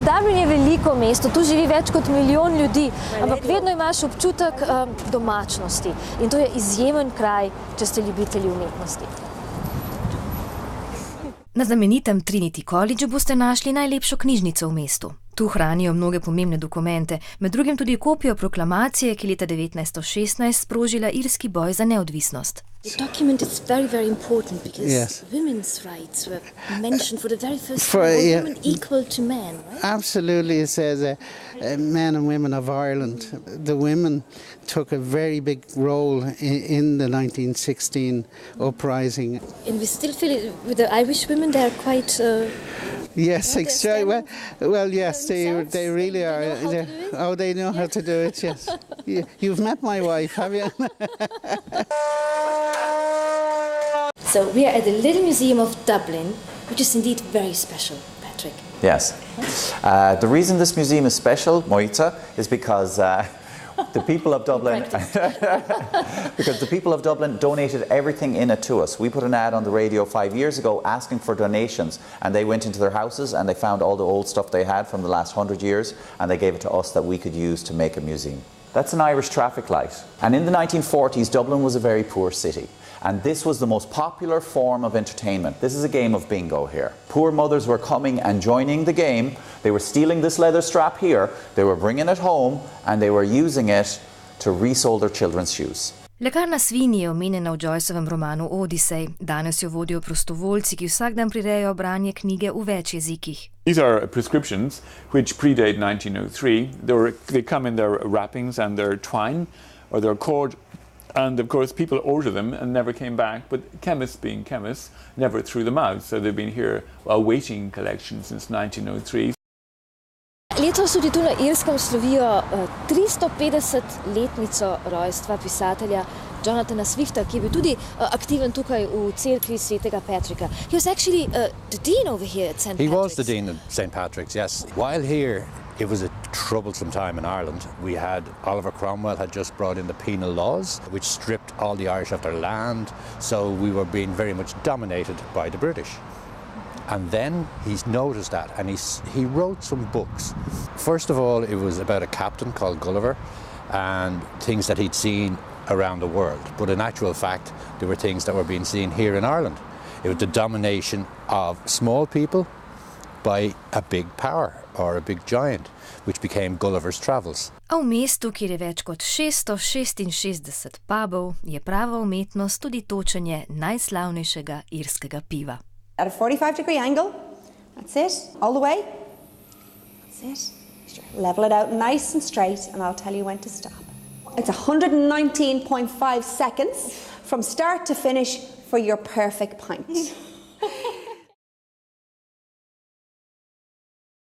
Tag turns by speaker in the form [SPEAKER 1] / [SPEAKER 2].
[SPEAKER 1] Dublin je veliko mesto, tu živi več kot milijon ljudi, ampak vedno imaš občutek domačnosti in to je izjemen kraj, če ste ljubitelji umetnosti.
[SPEAKER 2] Na znamenitem Trinity Collegeu boste našli najlepšo knjižnico v mestu. Tu hranijo mnoge pomembne dokumente, med drugim tudi kopijo proklamacije, ki leta 1916 sprožila irski boj za neodvisnost.
[SPEAKER 1] The document is very, very important because women's rights were mentioned for the very first time. Women equal to men, right?
[SPEAKER 3] Absolutely, it says men and women of Ireland. The women took a very big role in the 1916 uprising.
[SPEAKER 1] And we still feel it with the Irish women, they are quite...
[SPEAKER 3] Yes, exactly. Well, yes, they really are. Oh, they know how to do it, yes. You've met my wife, have you?
[SPEAKER 1] So we are at the Little Museum of Dublin, which is indeed very special, Patrick.
[SPEAKER 4] Yes. The reason this museum is special, Moita, is because the people of Dublin donated everything in it to us. We put an ad on the radio 5 years ago asking for donations, and they went into their houses and they found all the old stuff they had from the last 100 years, and they gave it to us that we could use to make a museum. That's an Irish traffic light. And in the 1940s, Dublin was a very poor city. And this was the most popular form of entertainment. This is a game of bingo here. Poor mothers were coming and joining the game. They were stealing this leather strap here, they were bringing it home, and they were using it to resole their children's shoes.
[SPEAKER 2] Lekarna svinj je omenjena v Joyceovem romanu Odyssey. Danes jo vodijo prostovoljci, ki vsak dan prirejajo branje knjige v več jezikih.
[SPEAKER 5] These are prescriptions which predate 1903. They come in their wrappings and their twine or their cord. And of course people order them and never came back, but chemists being chemists never threw them out, so they've been here awaiting collection since 1903.
[SPEAKER 1] Letos tudi tu na Irskem slovijo 350-letnico rojstva pisatelja Jonathana Swifta, ki je bil tudi aktiven tukaj v cerkvi svetega Patricka. He was actually the dean over here at St. Patrick's.
[SPEAKER 6] He was the dean at St. Patrick's, yes. While here, it was a troublesome time in Ireland. We had Oliver Cromwell had just brought in the penal laws, which stripped all the Irish of their land, so we were being very much dominated by the British. And then he's noticed that, and he wrote some books. First of all, it was about a captain called Gulliver and things that he'd seen around the world. But in actual fact, there were things that were being seen here in Ireland. It was the domination of small people by a big power or a big giant, which became Gulliver's Travels.
[SPEAKER 2] A v mestu, kjer je več kot 666 pubov, je prava umetnost tudi točenje najslavnejšega irskega piva.
[SPEAKER 7] At a 45-degree angle, that's it, all the way, that's it. Level it out nice and straight and I'll tell you when to stop. It's 119.5 seconds from start to finish for your perfect pint.